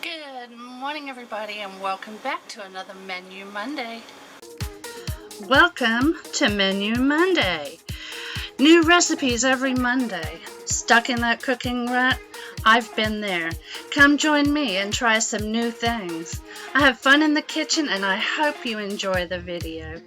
Good morning, everybody, and welcome back to another Menu Monday. Welcome to Menu Monday. New recipes every Monday. Stuck in that cooking rut? I've been there. Come join me and try some new things. I have fun in the kitchen and I hope you enjoy the video.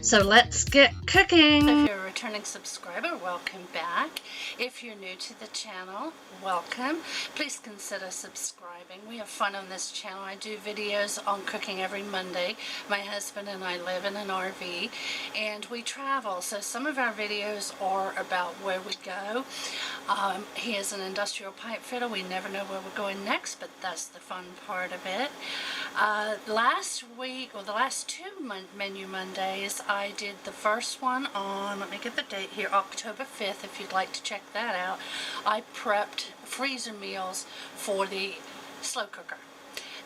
So let's get cooking. If you're a returning subscriber, welcome back. If you're new to the channel, welcome. Please consider subscribing. We have fun on this channel. I do videos on cooking every Monday. My husband and I live in an RV and we travel. So some of our videos are about where we go. He is an industrial pipe fitter. We never know where we're going next, but that's the fun part of it. Last week, or the last two Menu Mondays, I did the first one on, let me get the date here, October 5th, if you'd like to check that out. I prepped freezer meals for the slow cooker.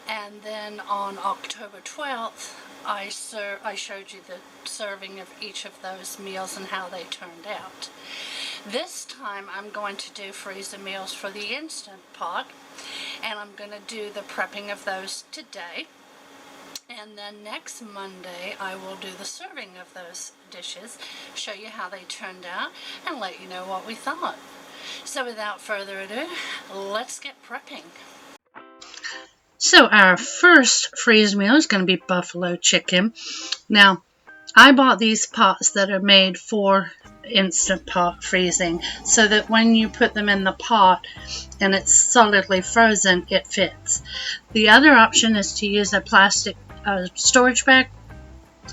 And then on October 12th, I showed you the serving of each of those meals and how they turned out. This time I'm going to do freezer meals for the Instant Pot, and I'm going to do the prepping of those today. And then next Monday I will do the serving of those dishes, show you how they turned out, and let you know what we thought. So without further ado, let's get prepping. So our first freeze meal is going to be buffalo chicken. Now, I bought these pots that are made for Instant Pot freezing so that when you put them in the pot and it's solidly frozen, it fits. The other option is to use a plastic storage bag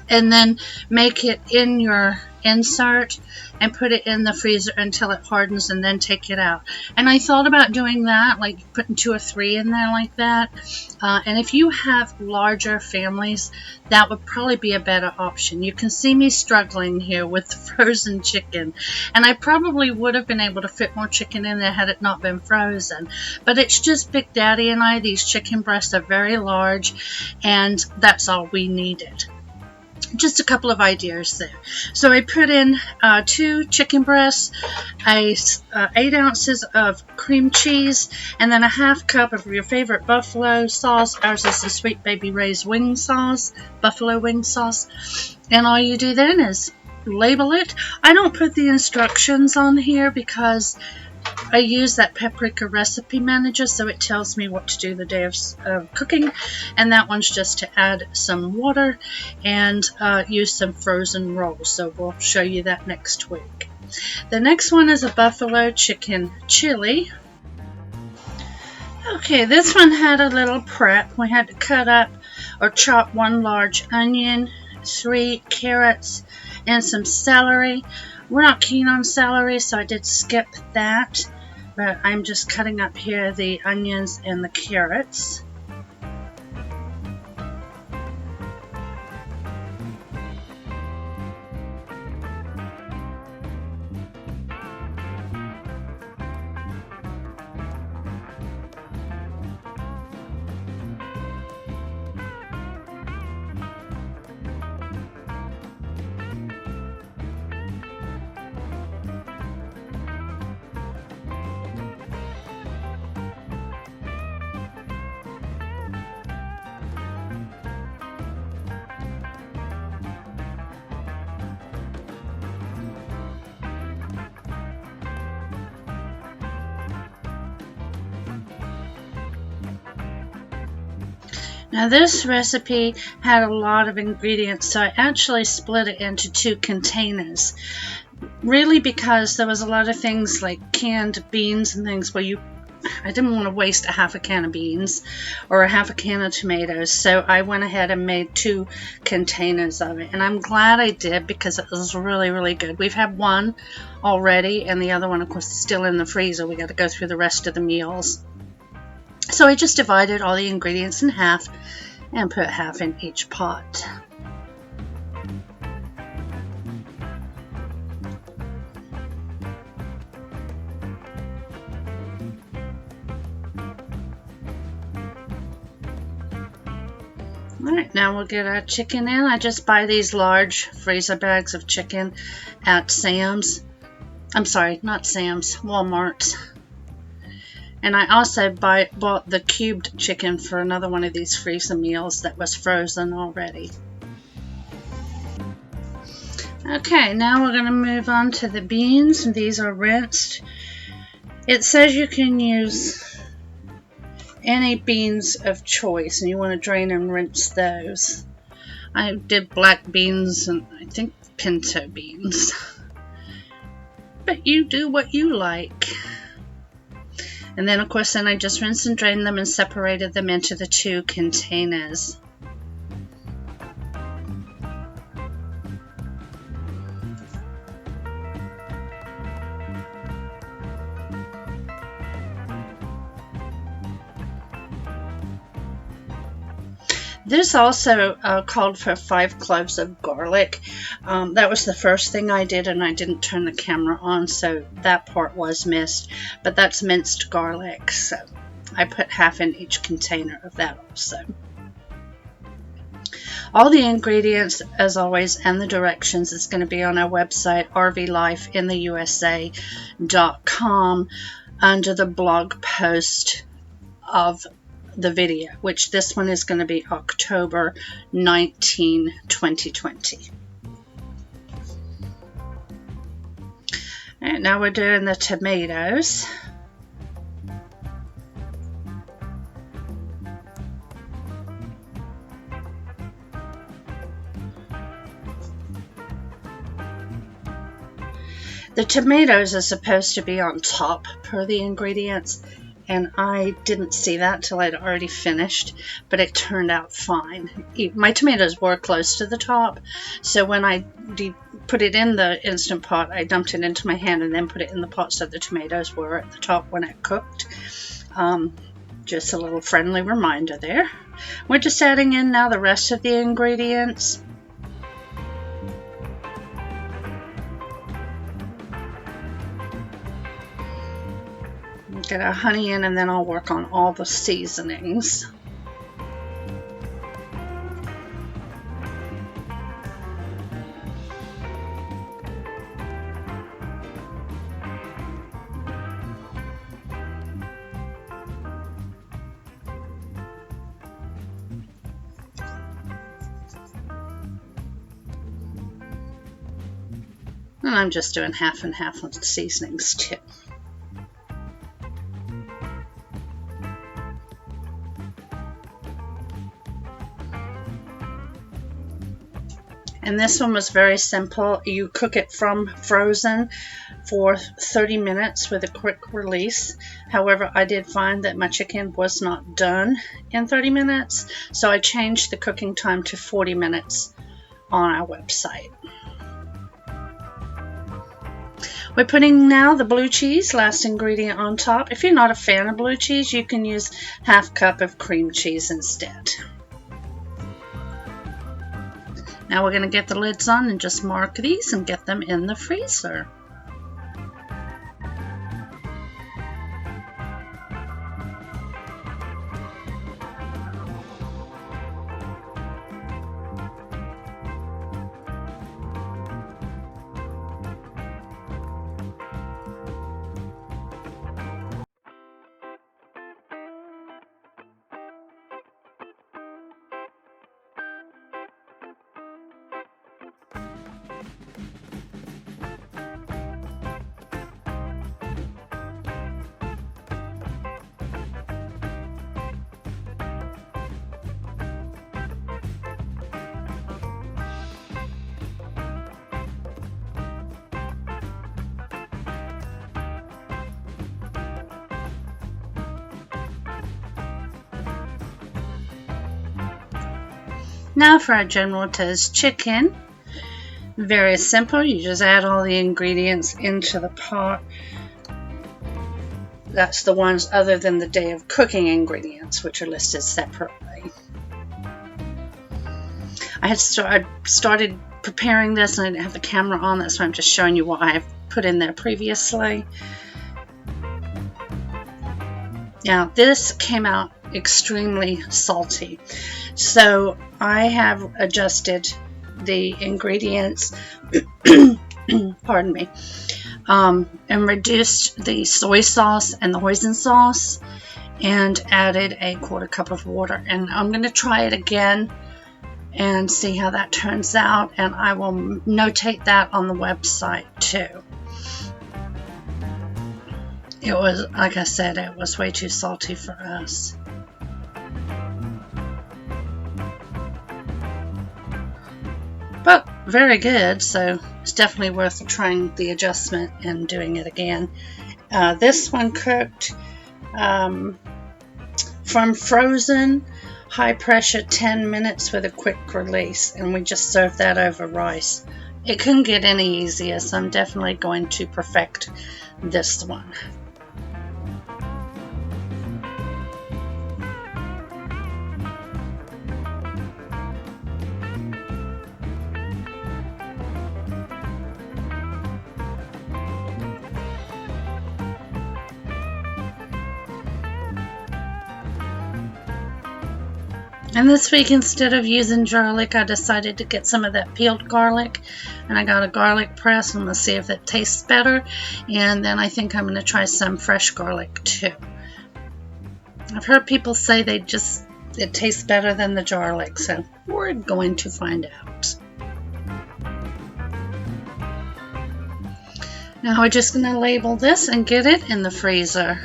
and then make it in your insert and put it in the freezer until it hardens and then take it out. And I thought about doing that, like putting 2 or 3 in there like that. And if you have larger families, that would probably be a better option. You can see me struggling here with the frozen chicken, and I probably would have been able to fit more chicken in there had it not been frozen. But it's just Big Daddy and I. These chicken breasts are very large, and that's all we needed. Just a couple of ideas there. So I put in 2 chicken breasts, 8 ounces of cream cheese, and then a half cup of your favorite buffalo sauce. Ours is the Sweet Baby Ray's wing sauce, buffalo wing sauce. And all you do then is label it. I don't put the instructions on here because I use that paprika recipe manager, so it tells me what to do the day of cooking, and that one's just to add some water and use some frozen rolls, so we'll show you that next week. The next one is a buffalo chicken chili. Okay, this one had a little prep. We had to cut up or chop 1 large onion, 3 carrots, and some celery. We're not keen on celery, so I did skip that, but I'm just cutting up here the onions and the carrots. Now this recipe had a lot of ingredients, so I actually split it into 2 containers. Really because there was a lot of things like canned beans and things where I didn't want to waste a half a can of beans or a half a can of tomatoes, so I went ahead and made 2 containers of it. And I'm glad I did because it was really, really good. We've had one already, and the other one, of course, is still in the freezer. We got to go through the rest of the meals. So I just divided all the ingredients in half and put half in each pot. Alright, now we'll get our chicken in. I just buy these large freezer bags of chicken at Sam's. I'm sorry, not Sam's, Walmart. And I also bought the cubed chicken for another one of these freezer meals that was frozen already. Okay, now we're going to move on to the beans. These are rinsed. It says you can use any beans of choice, and you want to drain and rinse those. I did black beans and I think pinto beans. But you do what you like. And then, of course, I just rinsed and drained them and separated them into the 2 containers. This also called for 5 cloves of garlic. That was the first thing I did, and I didn't turn the camera on, so that part was missed. But that's minced garlic, so I put half in each container of that also. All the ingredients, as always, and the directions is going to be on our website, rvlifeintheusa.com, under the blog post of the video, which this one is going to be October 19, 2020. And now we're doing the tomatoes. The tomatoes are supposed to be on top per the ingredients, and I didn't see that till I'd already finished, but it turned out fine. My tomatoes were close to the top, so when I put it in the Instant Pot, I dumped it into my hand and then put it in the pot so the tomatoes were at the top when it cooked. Just a little friendly reminder there. We're just adding in now the rest of the ingredients. Get our honey in, and then I'll work on all the seasonings. And I'm just doing half and half on the seasonings too. And this one was very simple. You cook it from frozen for 30 minutes with a quick release. However, I did find that my chicken was not done in 30 minutes, so I changed the cooking time to 40 minutes on our website. We're putting now the blue cheese, last ingredient, on top. If you're not a fan of blue cheese, you can use half cup of cream cheese instead. Now we're going to get the lids on and just mark these and get them in the freezer. Now for our General Tso's chicken. Very simple. You just add all the ingredients into the pot. That's the ones other than the day of cooking ingredients, which are listed separately. I had started preparing this and I didn't have the camera on. That's why I'm just showing you what I've put in there previously. Now this came out extremely salty, so I have adjusted the ingredients pardon me, and reduced the soy sauce and the hoisin sauce and added a 1/4 cup of water. And I'm going to try it again and see how that turns out, and I will notate that on the website too. It was, like I said, it was way too salty for us. But very good, so it's definitely worth trying the adjustment and doing it again. This one cooked from frozen, high pressure, 10 minutes with a quick release, and we just served that over rice. It couldn't get any easier, so I'm definitely going to perfect this one. And this week, instead of using garlic, I decided to get some of that peeled garlic. And I got a garlic press. I'm going to see if it tastes better. And then I think I'm going to try some fresh garlic too. I've heard people say it tastes better than the garlic. So we're going to find out. Now we're just going to label this and get it in the freezer.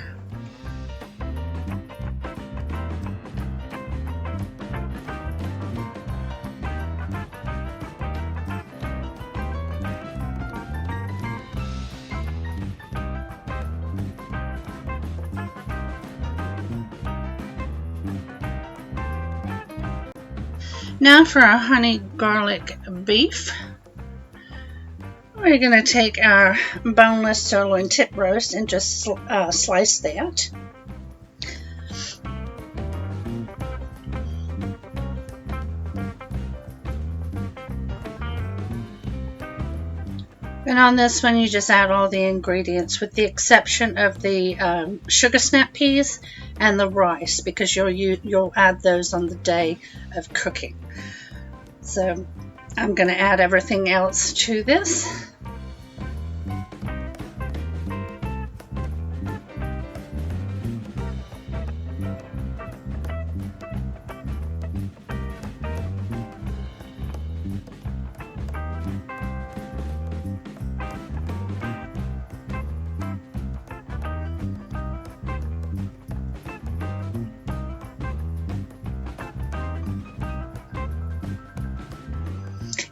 Now for our honey garlic beef, we're going to take our boneless sirloin tip roast and just slice that. And on this one, you just add all the ingredients with the exception of the sugar snap peas and the rice, because you'll add those on the day of cooking. So I'm going to add everything else to this.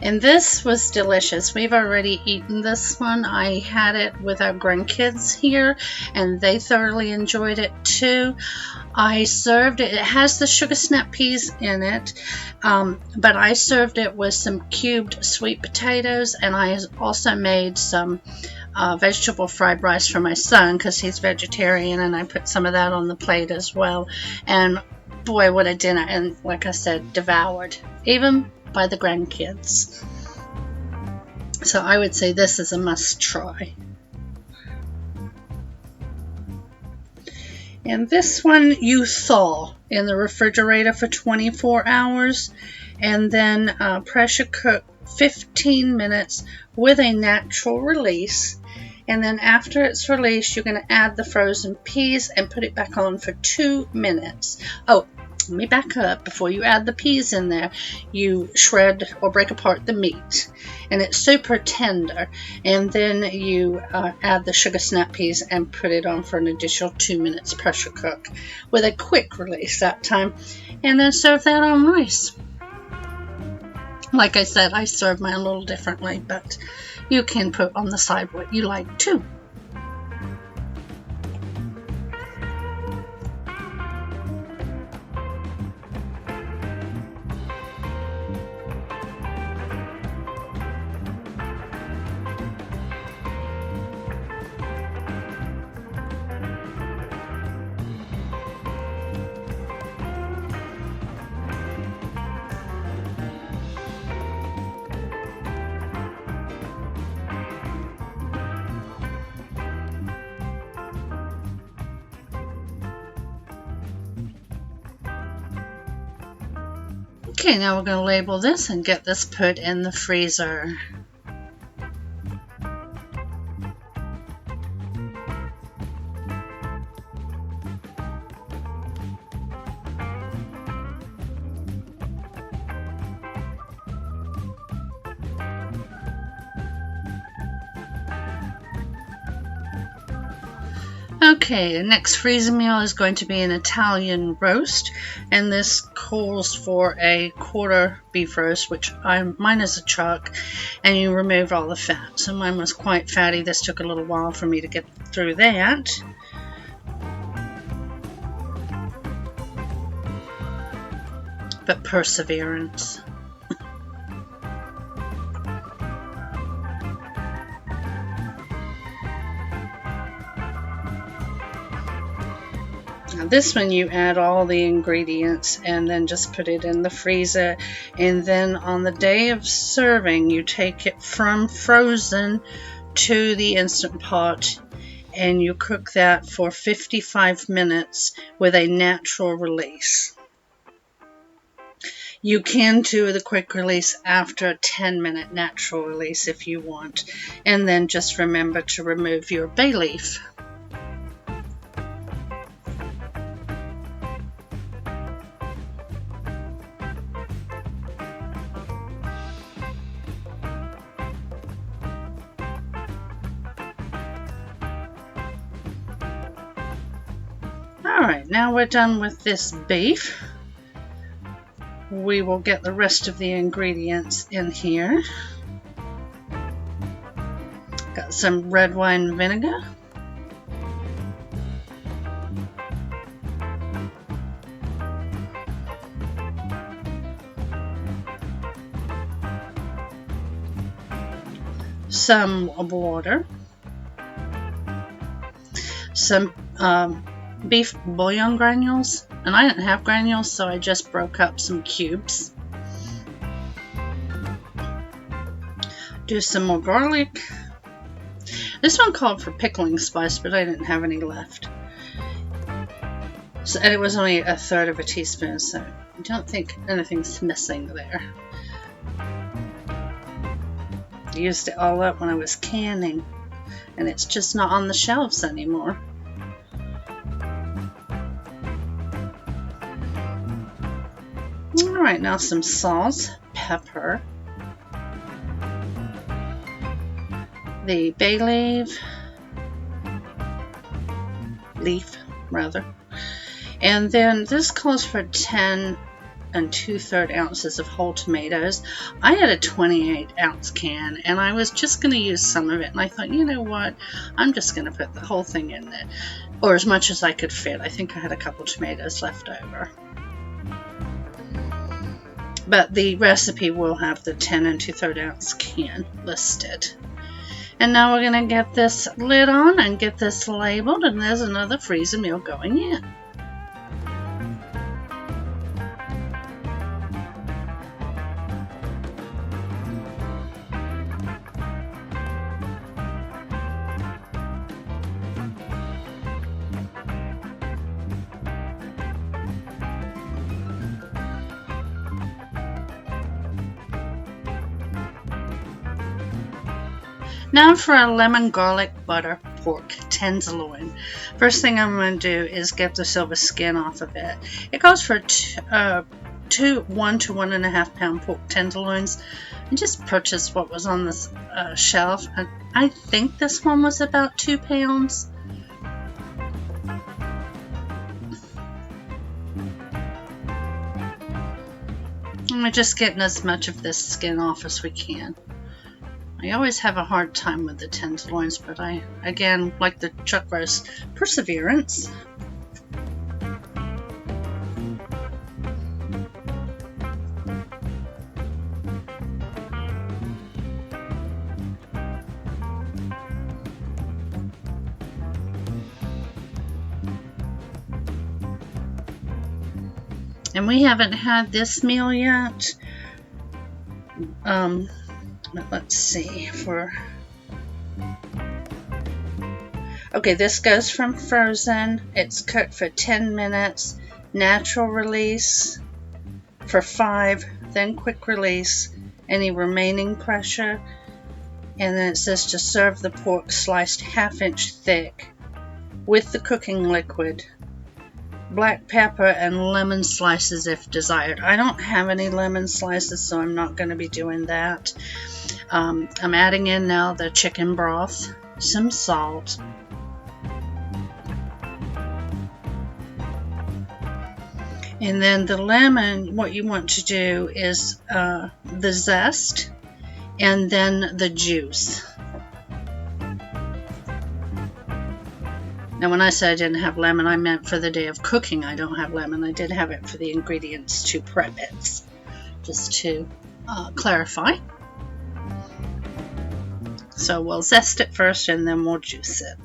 And this was delicious. We've already eaten this one. I had it with our grandkids here, and they thoroughly enjoyed it too. I served it. It has the sugar snap peas in it, but I served it with some cubed sweet potatoes, and I also made some vegetable fried rice for my son because he's vegetarian, and I put some of that on the plate as well. And boy, what a dinner. And like I said, devoured, even by the grandkids. So I would say this is a must try. And this one you thaw in the refrigerator for 24 hours and then pressure cook 15 minutes with a natural release. And then after it's released, you're going to add the frozen peas and put it back on for 2 minutes. Oh, let me back up. Before you add the peas in there, you shred or break apart the meat, and it's super tender. And then you add the sugar snap peas and put it on for an additional 2 minutes pressure cook with a quick release that time, and then serve that on rice. Like I said, I serve mine a little differently, but you can put on the side what you like too. Okay, now we're going to label this and get this put in the freezer. Okay, the next freezing meal is going to be an Italian roast, and this calls for a quarter beef roast, which mine is a chuck, and you remove all the fat. So mine was quite fatty. This took a little while for me to get through that. But perseverance. Now this one you add all the ingredients and then just put it in the freezer, and then on the day of serving you take it from frozen to the Instant Pot and you cook that for 55 minutes with a natural release. You can do the quick release after a 10-minute natural release if you want, and then just remember to remove your bay leaf. Alright, now we're done with this beef. We will get the rest of the ingredients in here. Got some red wine vinegar. Some water. Some beef bouillon granules, and I didn't have granules, so I just broke up some cubes. Do some more garlic. This one called for pickling spice, but I didn't have any left. So, and it was only 1/3 of a teaspoon, so I don't think anything's missing there. I used it all up when I was canning, and it's just not on the shelves anymore. Alright, now some salt, pepper, the bay leaf, and then this calls for 10 2/3 ounces of whole tomatoes. I had a 28-ounce can, and I was just going to use some of it, and I thought, you know what, I'm just going to put the whole thing in there, or as much as I could fit. I think I had a couple tomatoes left over. But the recipe will have the 10 2/3 ounce can listed. And now we're going to get this lid on and get this labeled, and there's another freezer meal going in. Now for a lemon garlic butter pork tenderloin. First thing I'm going to do is get the silver skin off of it. It goes for 1 to 1.5 pound pork tenderloins. I just purchased what was on this shelf. I think this one was about 2 pounds. And we're just getting as much of this skin off as we can. I always have a hard time with the tenderloins, but I, again, like the chuck roast, perseverance. And we haven't had this meal yet. Let's see, okay, this goes from frozen. It's cooked for 10 minutes, natural release for 5, then quick release, any remaining pressure. And then it says to serve the pork sliced 1/2 inch thick with the cooking liquid, black pepper, and lemon slices if desired. I don't have any lemon slices, so I'm not going to be doing that. I'm adding in now the chicken broth, some salt, And then the lemon, what you want to do is the zest and then the juice. Now when I said I didn't have lemon, I meant for the day of cooking I don't have lemon. I did have it for the ingredients to prep it, just to clarify. So we'll zest it first and then we'll juice it.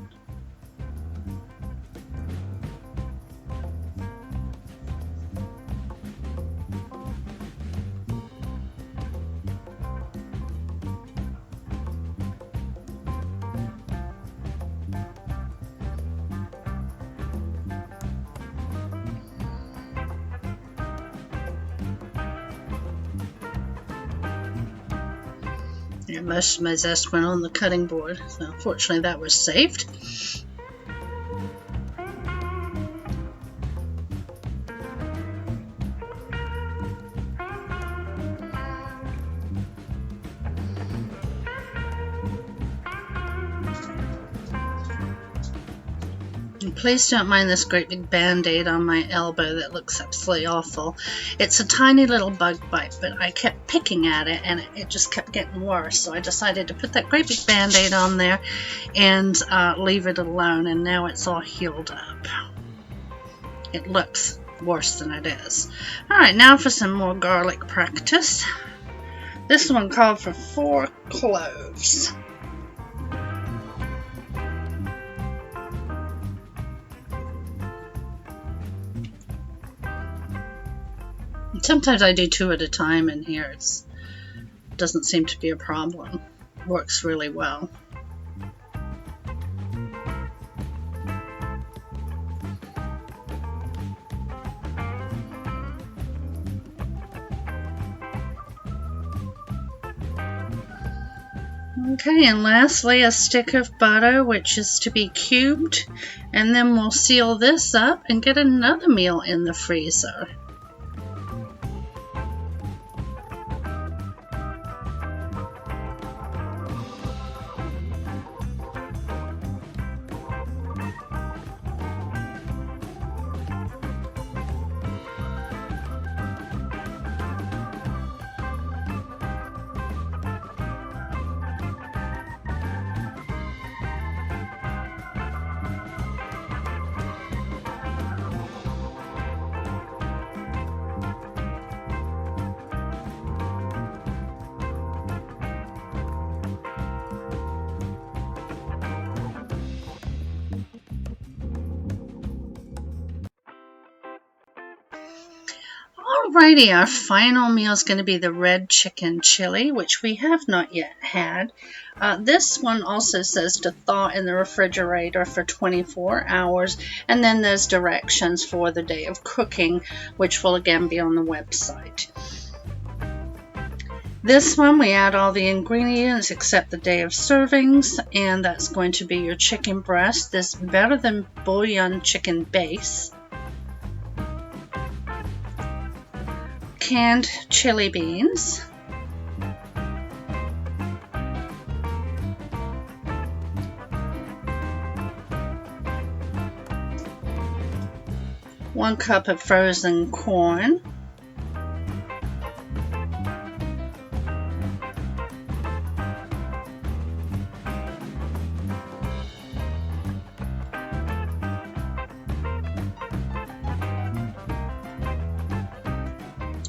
Yeah, most of my zest went on the cutting board, so fortunately that was saved. And please don't mind this great big band-aid on my elbow that looks absolutely awful. It's a tiny little bug bite, but I kept picking at it and it just kept getting worse. So I decided to put that great big band-aid on there and leave it alone, and now it's all healed up. It looks worse than it is. Alright, now for some more garlic practice. This one called for 4 cloves. Sometimes I do 2 at a time in here. It doesn't seem to be a problem. Works really well. Okay, and lastly a stick of butter, which is to be cubed, and then we'll seal this up and get another meal in the freezer. Alrighty, our final meal is going to be the red chicken chili, which we have not yet had. This one also says to thaw in the refrigerator for 24 hours, and then there's directions for the day of cooking, which will again be on the website. This one we add all the ingredients except the day of servings, and that's going to be your chicken breast, this better than bouillon chicken base, canned chili beans, one cup of frozen corn,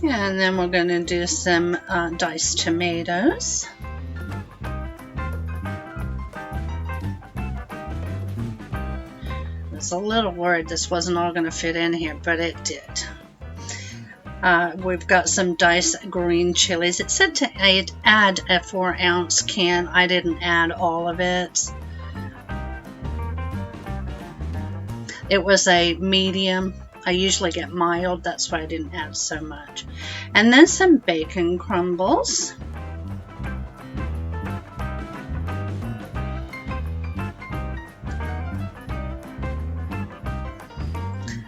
and then we're going to do some diced tomatoes. I was a little worried this wasn't all going to fit in here, but it did. We've got some diced green chilies. It said to add a 4-ounce can. I didn't add all of it. It was a medium. I usually get mild, that's why I didn't add so much. And then some bacon crumbles.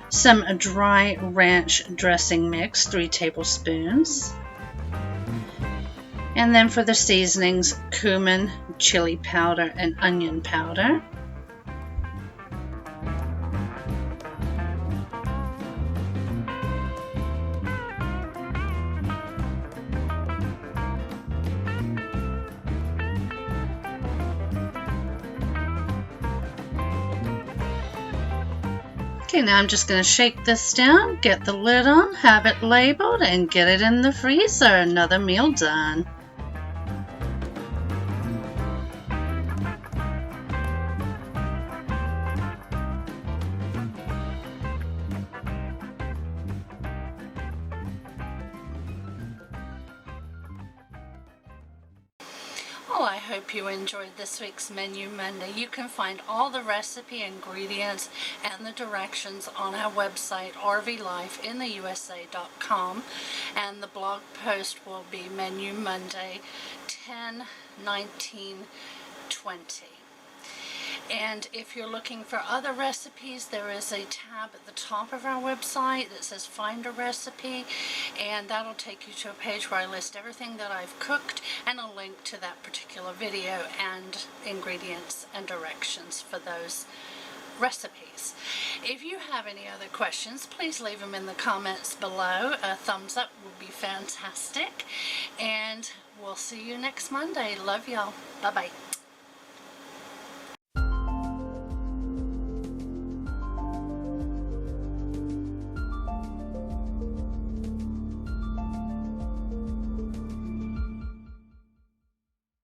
Some dry ranch dressing mix, 3 tablespoons. And then for the seasonings, cumin, chili powder, and onion powder. Okay, now I'm just going to shake this down, get the lid on, have it labeled, and get it in the freezer. Another meal done. Well, I hope you enjoyed this week's Menu Monday. You can find all the recipe, ingredients, and the directions on our website, rvlifeintheusa.com, and the blog post will be Menu Monday 10/19/20. And if you're looking for other recipes, there is a tab at the top of our website that says Find a Recipe, and that'll take you to a page where I list everything that I've cooked and a link to that particular video and ingredients and directions for those recipes. If you have any other questions, please leave them in the comments below. A thumbs up would be fantastic, and we'll see you next Monday. Love y'all. Bye-bye.